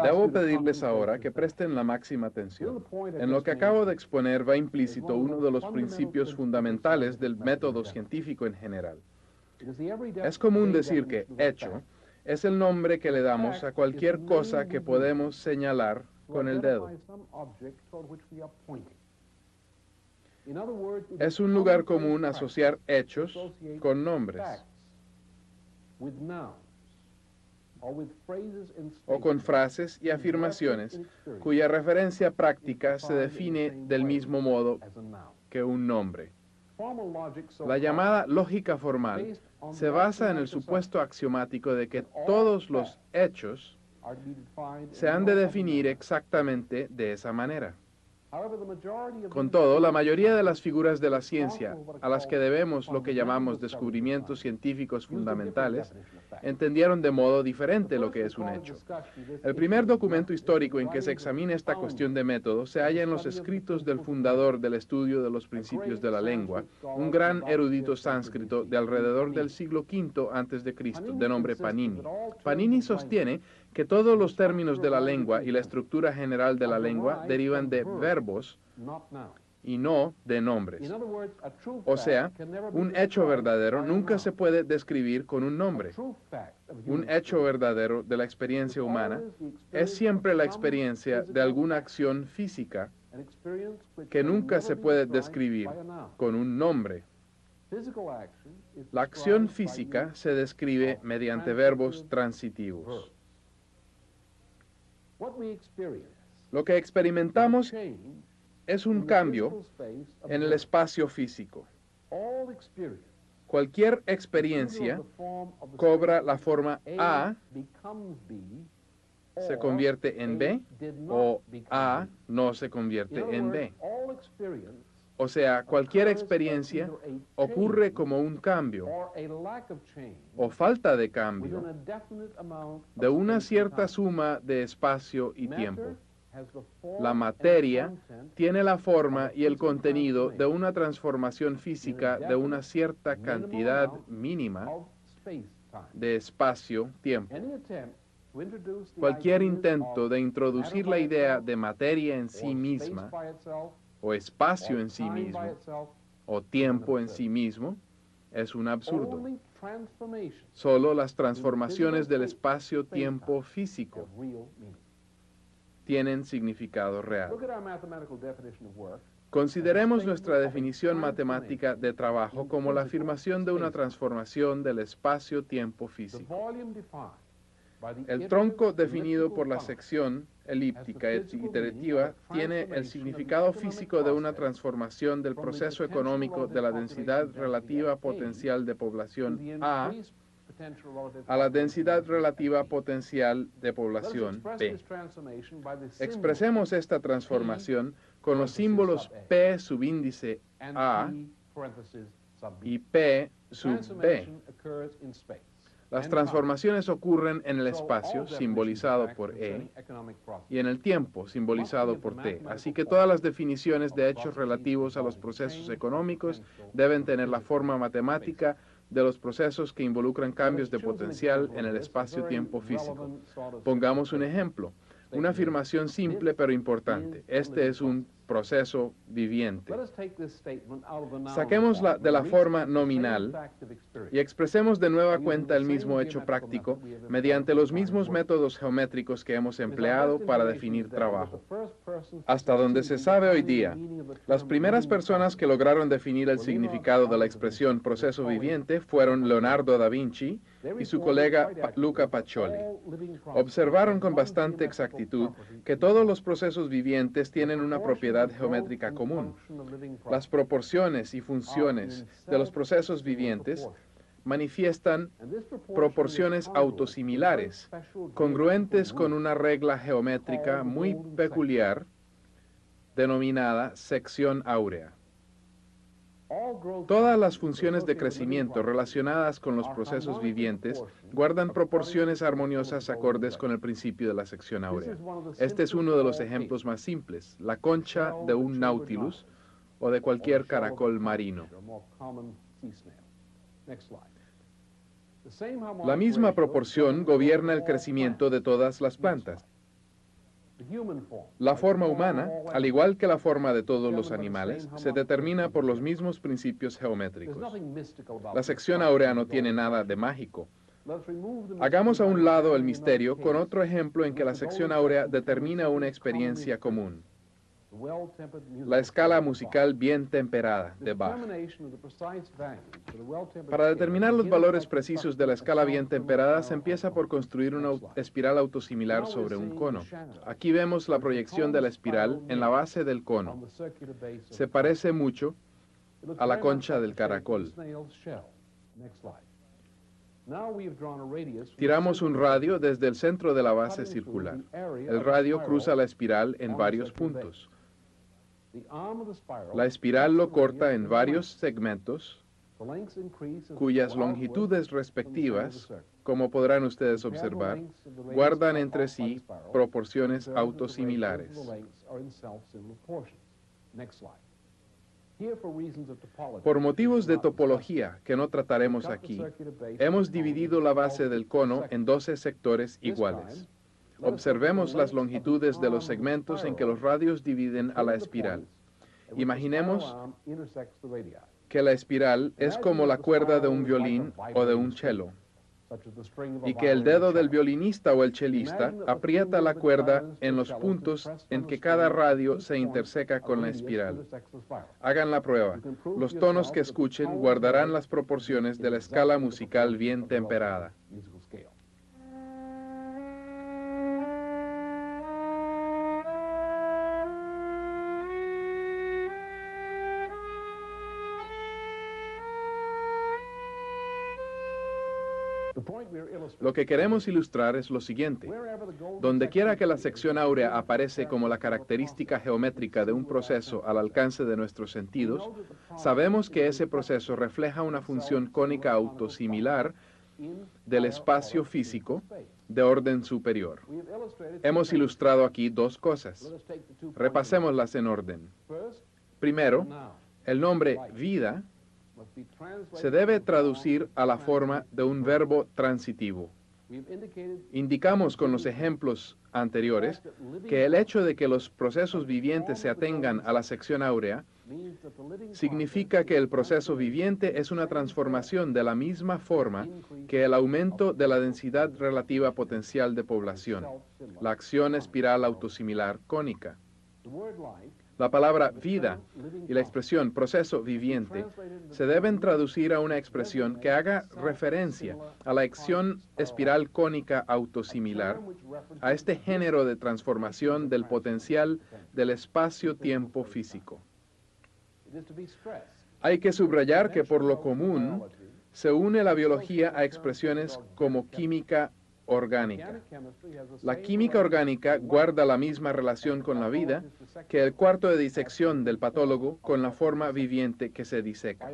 Debo pedirles ahora que presten la máxima atención. En lo que acabo de exponer va implícito uno de los principios fundamentales del método científico en general. Es común decir que hecho es el nombre que le damos a cualquier cosa que podemos señalar con el dedo. Es un lugar común asociar hechos con nombres o con frases y afirmaciones cuya referencia práctica se define del mismo modo que un nombre. La llamada lógica formal se basa en el supuesto axiomático de que todos los hechos se han de definir exactamente de esa manera. Con todo, la mayoría de las figuras de la ciencia, a las que debemos lo que llamamos descubrimientos científicos fundamentales, entendieron de modo diferente lo que es un hecho. El primer documento histórico en que se examina esta cuestión de método se halla en los escritos del fundador del estudio de los principios de la lengua, un gran erudito sánscrito de alrededor del siglo V a.C., de nombre Panini. Panini sostiene que todos los términos de la lengua y la estructura general de la lengua derivan de verbos y no de nombres. O sea, un hecho verdadero nunca se puede describir con un nombre. Un hecho verdadero de la experiencia humana es siempre la experiencia de alguna acción física que nunca se puede describir con un nombre. La acción física se describe mediante verbos transitivos. Lo que experimentamos es un cambio en el espacio físico. Cualquier experiencia cobra la forma A, se convierte en B, o A no se convierte en B. O sea, cualquier experiencia ocurre como un cambio o falta de cambio de una cierta suma de espacio y tiempo. La materia tiene la forma y el contenido de una transformación física de una cierta cantidad mínima de espacio-tiempo. Cualquier intento de introducir la idea de materia en sí misma, o espacio en sí mismo, o tiempo en sí mismo, es un absurdo. Solo las transformaciones del espacio-tiempo físico tienen significado real. Consideremos nuestra definición matemática de trabajo como la afirmación de una transformación del espacio-tiempo físico. El tronco definido por la sección elíptica iterativa tiene el significado físico de una transformación del proceso económico de la densidad relativa potencial de población A a la densidad relativa potencial de población B. Expresemos esta transformación con los símbolos P subíndice A y P sub B. Las transformaciones ocurren en el espacio, simbolizado por E, y en el tiempo, simbolizado por T. Así que todas las definiciones de hechos relativos a los procesos económicos deben tener la forma matemática de los procesos que involucran cambios de potencial en el espacio-tiempo físico. Pongamos un ejemplo. Una afirmación simple pero importante. Este es un proceso viviente. Saquémosla de la forma nominal y expresemos de nueva cuenta el mismo hecho práctico mediante los mismos métodos geométricos que hemos empleado para definir trabajo. Hasta donde se sabe hoy día, las primeras personas que lograron definir el significado de la expresión proceso viviente fueron Leonardo da Vinci y su colega Luca Pacioli. Observaron con bastante exactitud que todos los procesos vivientes tienen una propiedad geométrica común. Las proporciones y funciones de los procesos vivientes manifiestan proporciones autosimilares, congruentes con una regla geométrica muy peculiar denominada sección áurea. Todas las funciones de crecimiento relacionadas con los procesos vivientes guardan proporciones armoniosas acordes con el principio de la sección áurea. Este es uno de los ejemplos más simples, la concha de un Nautilus o de cualquier caracol marino. La misma proporción gobierna el crecimiento de todas las plantas. La forma humana, al igual que la forma de todos los animales, se determina por los mismos principios geométricos. La sección áurea no tiene nada de mágico. Hagamos a un lado el misterio con otro ejemplo en que la sección áurea determina una experiencia común. La escala musical bien temperada de Bach. Para determinar los valores precisos de la escala bien temperada se empieza por construir una espiral autosimilar sobre un cono. Aquí vemos la proyección de la espiral en la base del cono. Se parece mucho a la concha del caracol. Tiramos un radio desde el centro de la base circular. El radio cruza la espiral en varios puntos. La espiral lo corta en varios segmentos, cuyas longitudes respectivas, como podrán ustedes observar, guardan entre sí proporciones autosimilares. Por motivos de topología, que no trataremos aquí, hemos dividido la base del cono en 12 sectores iguales. Observemos las longitudes de los segmentos en que los radios dividen a la espiral. Imaginemos que la espiral es como la cuerda de un violín o de un cello, y que el dedo del violinista o el chelista aprieta la cuerda en los puntos en que cada radio se interseca con la espiral. Hagan la prueba. Los tonos que escuchen guardarán las proporciones de la escala musical bien temperada. Lo que queremos ilustrar es lo siguiente. Donde quiera que la sección áurea aparece como la característica geométrica de un proceso al alcance de nuestros sentidos, sabemos que ese proceso refleja una función cónica autosimilar del espacio físico de orden superior. Hemos ilustrado aquí dos cosas. Repasémoslas en orden. Primero, el nombre vida se debe traducir a la forma de un verbo transitivo. Indicamos con los ejemplos anteriores que el hecho de que los procesos vivientes se atengan a la sección áurea significa que el proceso viviente es una transformación de la misma forma que el aumento de la densidad relativa potencial de población, la acción espiral autosimilar cónica. La palabra vida y la expresión proceso viviente se deben traducir a una expresión que haga referencia a la acción espiral cónica autosimilar, a este género de transformación del potencial del espacio-tiempo físico. Hay que subrayar que por lo común se une la biología a expresiones como química orgánica. La química orgánica guarda la misma relación con la vida que el cuarto de disección del patólogo con la forma viviente que se diseca.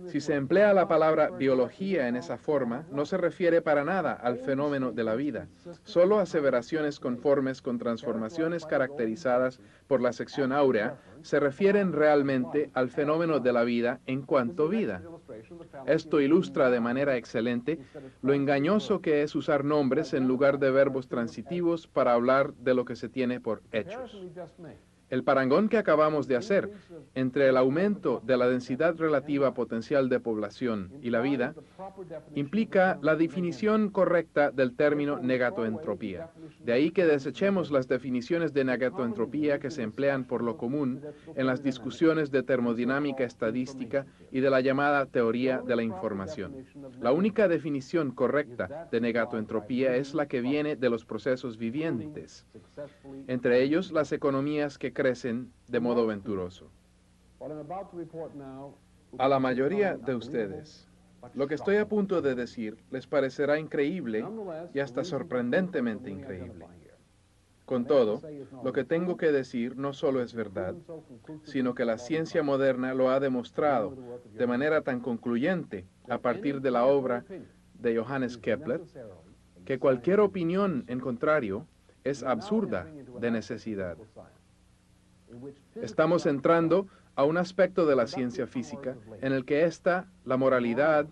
Si se emplea la palabra biología en esa forma, no se refiere para nada al fenómeno de la vida, solo aseveraciones conformes con transformaciones caracterizadas por la sección áurea se refieren realmente al fenómeno de la vida en cuanto vida. Esto ilustra de manera excelente lo engañoso que es usar nombres en lugar de verbos transitivos para hablar de lo que se tiene por hechos. El parangón que acabamos de hacer entre el aumento de la densidad relativa potencial de población y la vida implica la definición correcta del término negatoentropía. De ahí que desechemos las definiciones de negatoentropía que se emplean por lo común en las discusiones de termodinámica estadística y de la llamada teoría de la información. La única definición correcta de negatoentropía es la que viene de los procesos vivientes, entre ellos las economías que crecen de modo venturoso. A la mayoría de ustedes, lo que estoy a punto de decir les parecerá increíble y hasta sorprendentemente increíble. Con todo, lo que tengo que decir no solo es verdad, sino que la ciencia moderna lo ha demostrado de manera tan concluyente a partir de la obra de Johannes Kepler, que cualquier opinión en contrario es absurda de necesidad. Estamos entrando a un aspecto de la ciencia física en el que la moralidad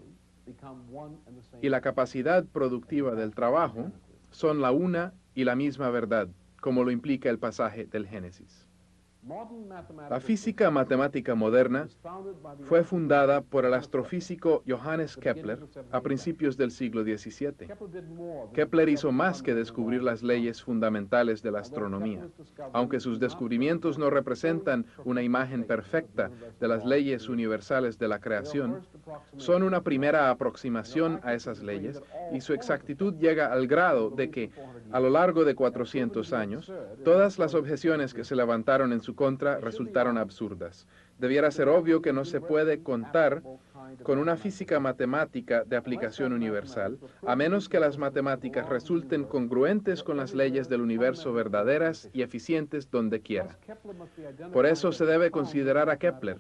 y la capacidad productiva del trabajo son la una y la misma verdad, como lo implica el pasaje del Génesis. La física matemática moderna fue fundada por el astrofísico Johannes Kepler a principios del siglo XVII. Kepler hizo más que descubrir las leyes fundamentales de la astronomía. Aunque sus descubrimientos no representan una imagen perfecta de las leyes universales de la creación, son una primera aproximación a esas leyes y su exactitud llega al grado de que, a lo largo de 400 años, todas las objeciones que se levantaron en su contra resultaron absurdas. Debiera ser obvio que no se puede contar con una física matemática de aplicación universal, a menos que las matemáticas resulten congruentes con las leyes del universo verdaderas y eficientes donde quiera. Por eso se debe considerar a Kepler,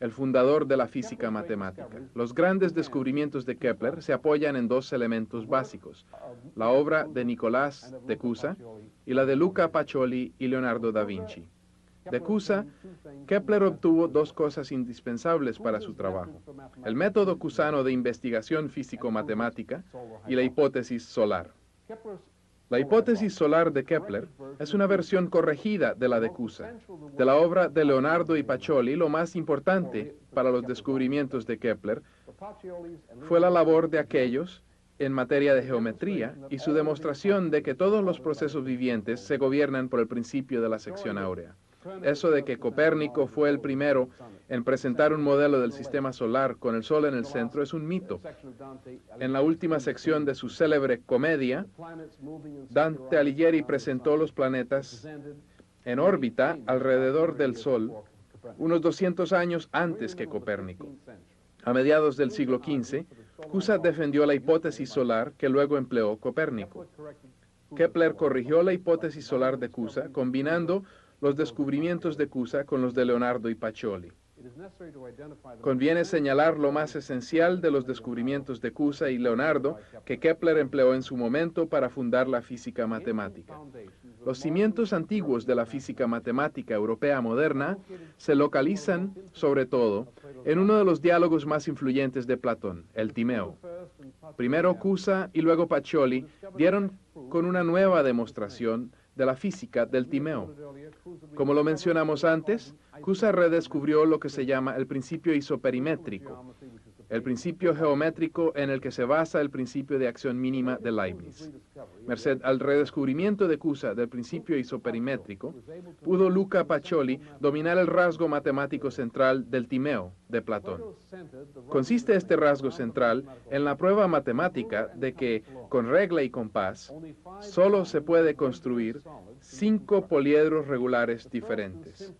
el fundador de la física matemática. Los grandes descubrimientos de Kepler se apoyan en dos elementos básicos: la obra de Nicolás de Cusa y la de Luca Pacioli y Leonardo da Vinci. De Cusa, Kepler obtuvo dos cosas indispensables para su trabajo: el método cusano de investigación físico-matemática y la hipótesis solar. La hipótesis solar de Kepler es una versión corregida de la de Cusa. De la obra de Leonardo y Pacioli, lo más importante para los descubrimientos de Kepler fue la labor de aquellos en materia de geometría y su demostración de que todos los procesos vivientes se gobiernan por el principio de la sección áurea. Eso de que Copérnico fue el primero en presentar un modelo del sistema solar con el Sol en el centro es un mito. En la última sección de su célebre Comedia, Dante Alighieri presentó los planetas en órbita alrededor del Sol unos 200 años antes que Copérnico. A mediados del siglo XV, Cusa defendió la hipótesis solar que luego empleó Copérnico. Kepler corrigió la hipótesis solar de Cusa, combinando los descubrimientos de Cusa con los de Leonardo y Pacioli. Conviene señalar lo más esencial de los descubrimientos de Cusa y Leonardo que Kepler empleó en su momento para fundar la física matemática. Los cimientos antiguos de la física matemática europea moderna se localizan, sobre todo, en uno de los diálogos más influyentes de Platón, el Timeo. Primero Cusa y luego Pacioli dieron con una nueva demostración de la física del Timeo. Como lo mencionamos antes, Cusa redescubrió lo que se llama el principio isoperimétrico, el principio geométrico en el que se basa el principio de acción mínima de Leibniz. Merced al redescubrimiento de Cusa del principio isoperimétrico, pudo Luca Pacioli dominar el rasgo matemático central del Timeo de Platón. Consiste este rasgo central en la prueba matemática de que, con regla y compás, solo se puede construir 5 poliedros regulares diferentes.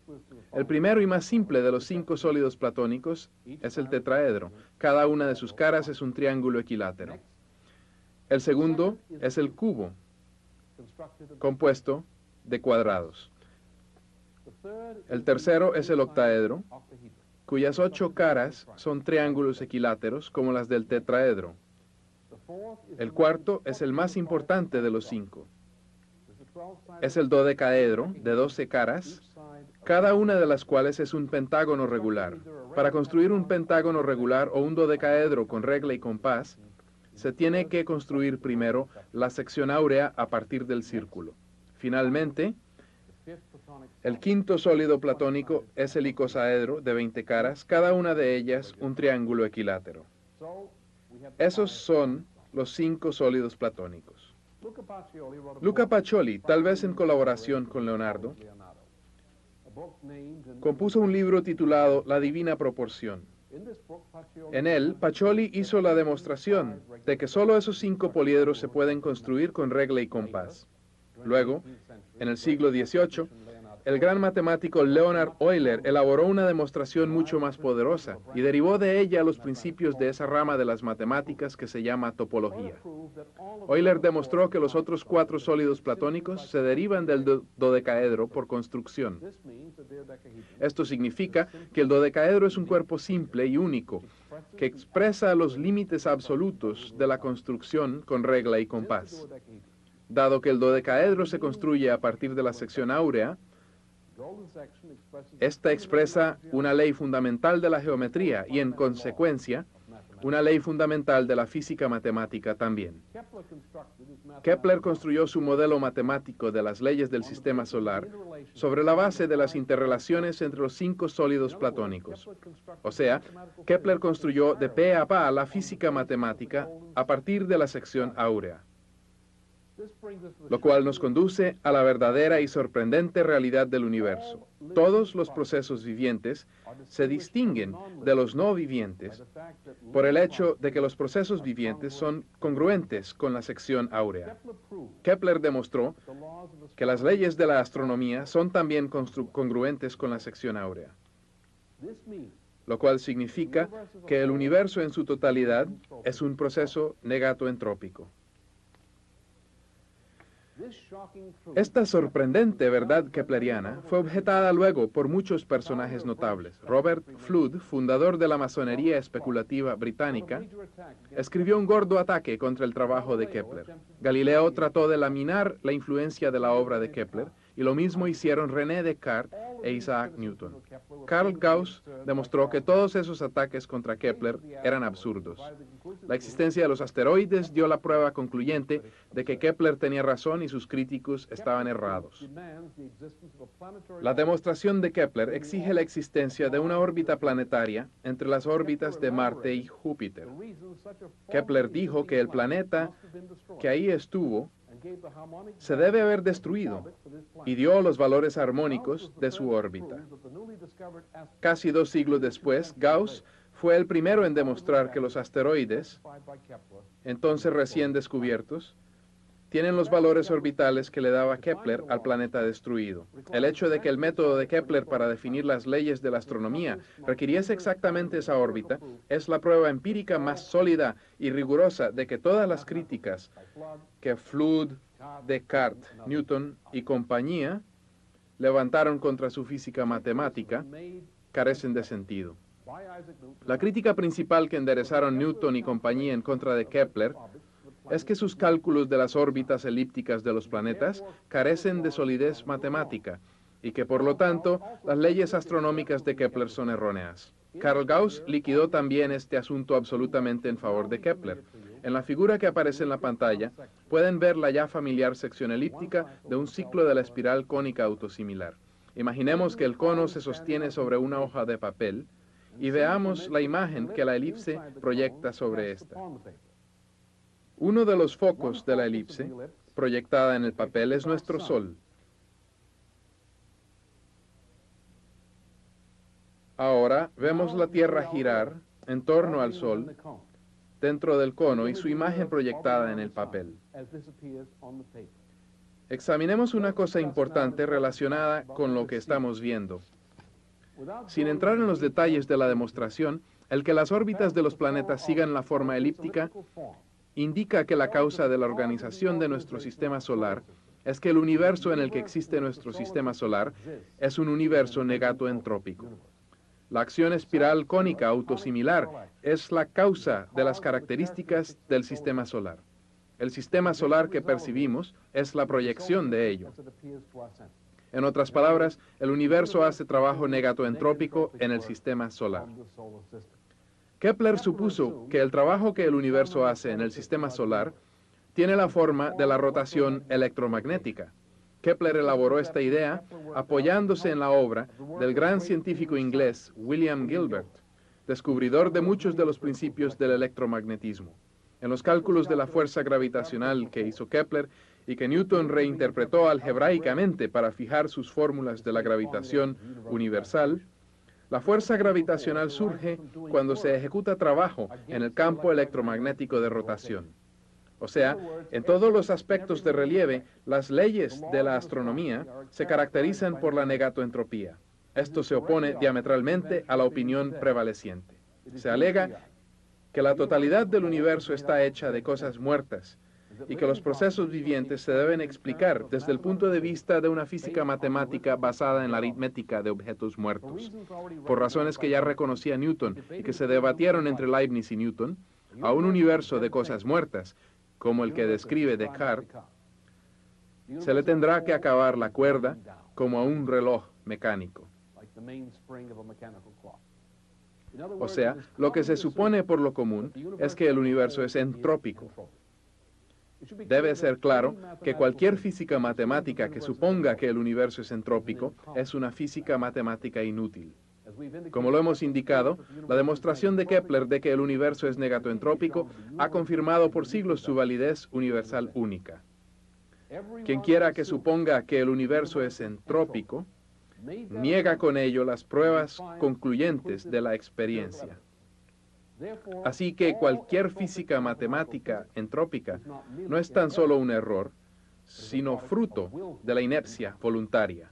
El primero y más simple de los 5 sólidos platónicos es el tetraedro. Cada una de sus caras es un triángulo equilátero. El segundo es el cubo, compuesto de cuadrados. El tercero es el octaedro, cuyas 8 caras son triángulos equiláteros como las del tetraedro. El cuarto es el más importante de los 5. Es el dodecaedro, de 12 caras, cada una de las cuales es un pentágono regular. Para construir un pentágono regular o un dodecaedro con regla y compás, se tiene que construir primero la sección áurea a partir del círculo. Finalmente, el quinto sólido platónico es el icosaedro, de 20 caras, cada una de ellas un triángulo equilátero. Esos son los 5 sólidos platónicos. Luca Pacioli, tal vez en colaboración con Leonardo, compuso un libro titulado La Divina Proporción. En él, Pacioli hizo la demostración de que solo esos 5 poliedros se pueden construir con regla y compás. Luego, en el siglo XVIII, el gran matemático Leonhard Euler elaboró una demostración mucho más poderosa y derivó de ella los principios de esa rama de las matemáticas que se llama topología. Euler demostró que los otros 4 sólidos platónicos se derivan del dodecaedro por construcción. Esto significa que el dodecaedro es un cuerpo simple y único, que expresa los límites absolutos de la construcción con regla y compás. Dado que el dodecaedro se construye a partir de la sección áurea, esta expresa una ley fundamental de la geometría y, en consecuencia, una ley fundamental de la física matemática también. Kepler construyó su modelo matemático de las leyes del sistema solar sobre la base de las interrelaciones entre los 5 sólidos platónicos. O sea, Kepler construyó de pe a pa la física matemática a partir de la sección áurea. Lo cual nos conduce a la verdadera y sorprendente realidad del universo. Todos los procesos vivientes se distinguen de los no vivientes por el hecho de que los procesos vivientes son congruentes con la sección áurea. Kepler demostró que las leyes de la astronomía son también congruentes con la sección áurea, lo cual significa que el universo en su totalidad es un proceso negatoentrópico. Esta sorprendente verdad kepleriana fue objetada luego por muchos personajes notables. Robert Flood, fundador de la masonería especulativa británica, escribió un gordo ataque contra el trabajo de Kepler. Galileo trató de laminar la influencia de la obra de Kepler, y lo mismo hicieron René Descartes e Isaac Newton. Carl Gauss demostró que todos esos ataques contra Kepler eran absurdos. La existencia de los asteroides dio la prueba concluyente de que Kepler tenía razón y sus críticos estaban errados. La demostración de Kepler exige la existencia de una órbita planetaria entre las órbitas de Marte y Júpiter. Kepler dijo que el planeta que ahí estuvo se debe haber destruido y dio los valores armónicos de su órbita. Casi 2 siglos después, Gauss fue el primero en demostrar que los asteroides, entonces recién descubiertos, tienen los valores orbitales que le daba Kepler al planeta destruido. El hecho de que el método de Kepler para definir las leyes de la astronomía requiriese exactamente esa órbita es la prueba empírica más sólida y rigurosa de que todas las críticas que Flood, Descartes, Newton y compañía levantaron contra su física matemática carecen de sentido. La crítica principal que enderezaron Newton y compañía en contra de Kepler es que sus cálculos de las órbitas elípticas de los planetas carecen de solidez matemática y que por lo tanto las leyes astronómicas de Kepler son erróneas. Carl Gauss liquidó también este asunto absolutamente en favor de Kepler. En la figura que aparece en la pantalla pueden ver la ya familiar sección elíptica de un ciclo de la espiral cónica autosimilar. Imaginemos que el cono se sostiene sobre una hoja de papel y veamos la imagen que la elipse proyecta sobre esta. Uno de los focos de la elipse, proyectada en el papel, es nuestro Sol. Ahora vemos la Tierra girar en torno al Sol dentro del cono y su imagen proyectada en el papel. Examinemos una cosa importante relacionada con lo que estamos viendo. Sin entrar en los detalles de la demostración, el que las órbitas de los planetas sigan la forma elíptica indica que la causa de la organización de nuestro sistema solar es que el universo en el que existe nuestro sistema solar es un universo negatoentrópico. La acción espiral cónica autosimilar es la causa de las características del sistema solar. El sistema solar que percibimos es la proyección de ello. En otras palabras, el universo hace trabajo negatoentrópico en el sistema solar. Kepler supuso que el trabajo que el universo hace en el sistema solar tiene la forma de la rotación electromagnética. Kepler elaboró esta idea apoyándose en la obra del gran científico inglés William Gilbert, descubridor de muchos de los principios del electromagnetismo. En los cálculos de la fuerza gravitacional que hizo Kepler y que Newton reinterpretó algebraicamente para fijar sus fórmulas de la gravitación universal, la fuerza gravitacional surge cuando se ejecuta trabajo en el campo electromagnético de rotación. O sea, en todos los aspectos de relieve, las leyes de la astronomía se caracterizan por la negatoentropía. Esto se opone diametralmente a la opinión prevaleciente. Se alega que la totalidad del universo está hecha de cosas muertas y que los procesos vivientes se deben explicar desde el punto de vista de una física matemática basada en la aritmética de objetos muertos. Por razones que ya reconocía Newton y que se debatieron entre Leibniz y Newton, a un universo de cosas muertas, como el que describe Descartes, se le tendrá que acabar la cuerda como a un reloj mecánico. O sea, lo que se supone por lo común es que el universo es entrópico. Debe ser claro que cualquier física matemática que suponga que el universo es entrópico es una física matemática inútil. Como lo hemos indicado, la demostración de Kepler de que el universo es negatoentrópico ha confirmado por siglos su validez universal única. Quien quiera que suponga que el universo es entrópico, niega con ello las pruebas concluyentes de la experiencia. Así que cualquier física matemática entrópica no es tan solo un error, sino fruto de la inercia voluntaria.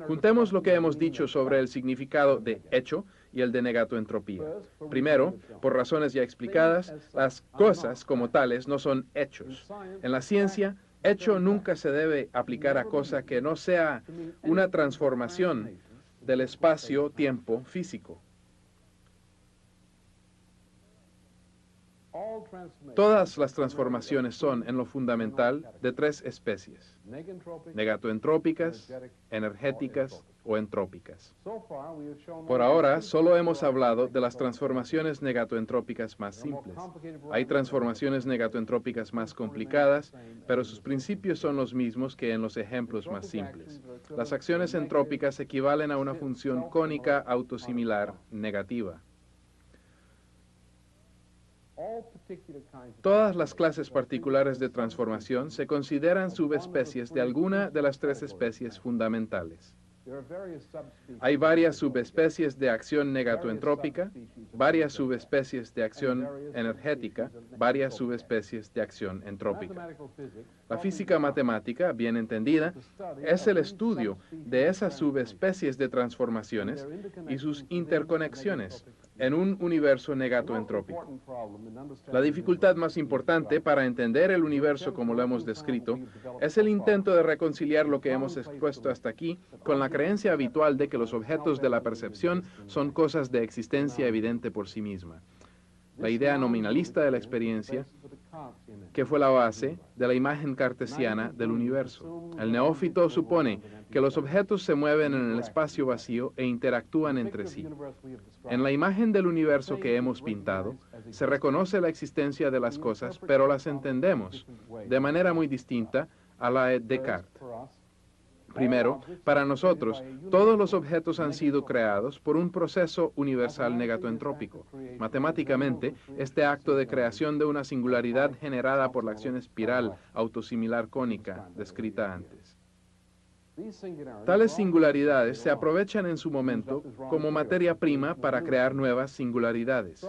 Juntemos lo que hemos dicho sobre el significado de hecho y el de negatoentropía. Primero, por razones ya explicadas, las cosas como tales no son hechos. En la ciencia, hecho nunca se debe aplicar a cosa que no sea una transformación del espacio-tiempo físico. Todas las transformaciones son, en lo fundamental, de tres especies: negatoentrópicas, energéticas o entrópicas. Por ahora, solo hemos hablado de las transformaciones negatoentrópicas más simples. Hay transformaciones negatoentrópicas más complicadas, pero sus principios son los mismos que en los ejemplos más simples. Las acciones entrópicas equivalen a una función cónica autosimilar negativa. Todas las clases particulares de transformación se consideran subespecies de alguna de las tres especies fundamentales. Hay varias subespecies de acción negatoentrópica, varias subespecies de acción energética, varias subespecies de acción entrópica. La física matemática, bien entendida, es el estudio de esas subespecies de transformaciones y sus interconexiones en un universo negatoentrópico. La dificultad más importante para entender el universo como lo hemos descrito es el intento de reconciliar lo que hemos expuesto hasta aquí con la creencia habitual de que los objetos de la percepción son cosas de existencia evidente por sí misma. La idea nominalista de la experiencia, que fue la base de la imagen cartesiana del universo. El neófito supone que los objetos se mueven en el espacio vacío e interactúan entre sí. En la imagen del universo que hemos pintado, se reconoce la existencia de las cosas, pero las entendemos de manera muy distinta a la de Descartes. Primero, para nosotros, todos los objetos han sido creados por un proceso universal negatoentrópico. Matemáticamente, este acto de creación de una singularidad generada por la acción espiral autosimilar cónica descrita antes. Tales singularidades se aprovechan en su momento como materia prima para crear nuevas singularidades.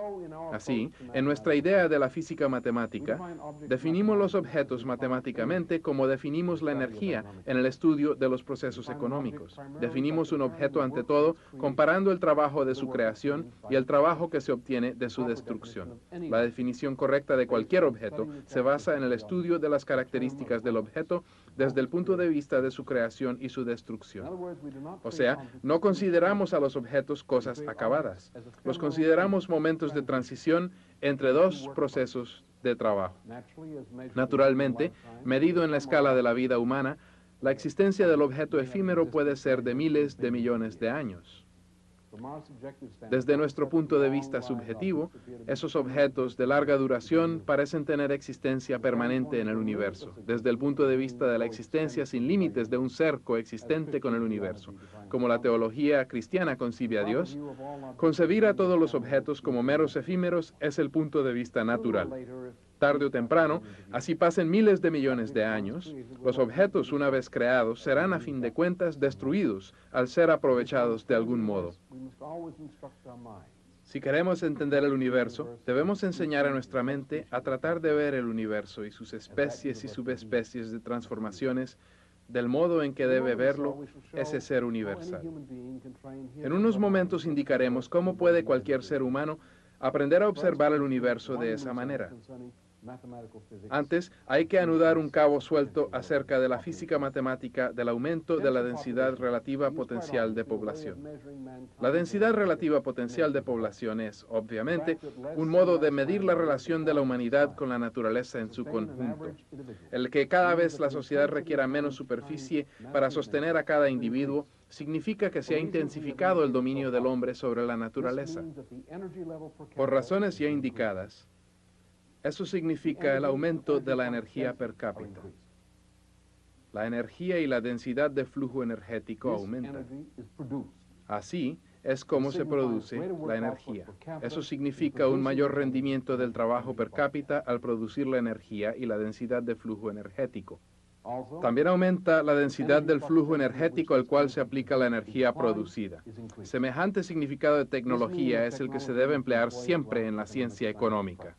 Así, en nuestra idea de la física matemática, definimos los objetos matemáticamente como definimos la energía en el estudio de los procesos económicos. Definimos un objeto ante todo comparando el trabajo de su creación y el trabajo que se obtiene de su destrucción. La definición correcta de cualquier objeto se basa en el estudio de las características del objeto desde el punto de vista de su creación y su destrucción. O sea, no consideramos a los objetos cosas acabadas. Los consideramos momentos de transición entre dos procesos de trabajo. Naturalmente, medido en la escala de la vida humana, la existencia del objeto efímero puede ser de miles de millones de años. Desde nuestro punto de vista subjetivo, esos objetos de larga duración parecen tener existencia permanente en el universo, desde el punto de vista de la existencia sin límites de un ser coexistente con el universo. Como la teología cristiana concibe a Dios, concebir a todos los objetos como meros efímeros es el punto de vista natural. Tarde o temprano, así pasen miles de millones de años, los objetos, una vez creados, serán a fin de cuentas destruidos al ser aprovechados de algún modo. Si queremos entender el universo, debemos enseñar a nuestra mente a tratar de ver el universo y sus especies y subespecies de transformaciones del modo en que debe verlo ese ser universal. En unos momentos indicaremos cómo puede cualquier ser humano aprender a observar el universo de esa manera. Antes, hay que anudar un cabo suelto acerca de la física matemática del aumento de la densidad relativa potencial de población. La densidad relativa potencial de población es, obviamente, un modo de medir la relación de la humanidad con la naturaleza en su conjunto. El que cada vez la sociedad requiera menos superficie para sostener a cada individuo significa que se ha intensificado el dominio del hombre sobre la naturaleza. Por razones ya indicadas, eso significa el aumento de la energía per cápita. La energía y la densidad de flujo energético aumentan. Así es como se produce la energía. Eso significa un mayor rendimiento del trabajo per cápita al producir la energía y la densidad de flujo energético. También aumenta la densidad del flujo energético al cual se aplica la energía producida. Semejante significado de tecnología es el que se debe emplear siempre en la ciencia económica.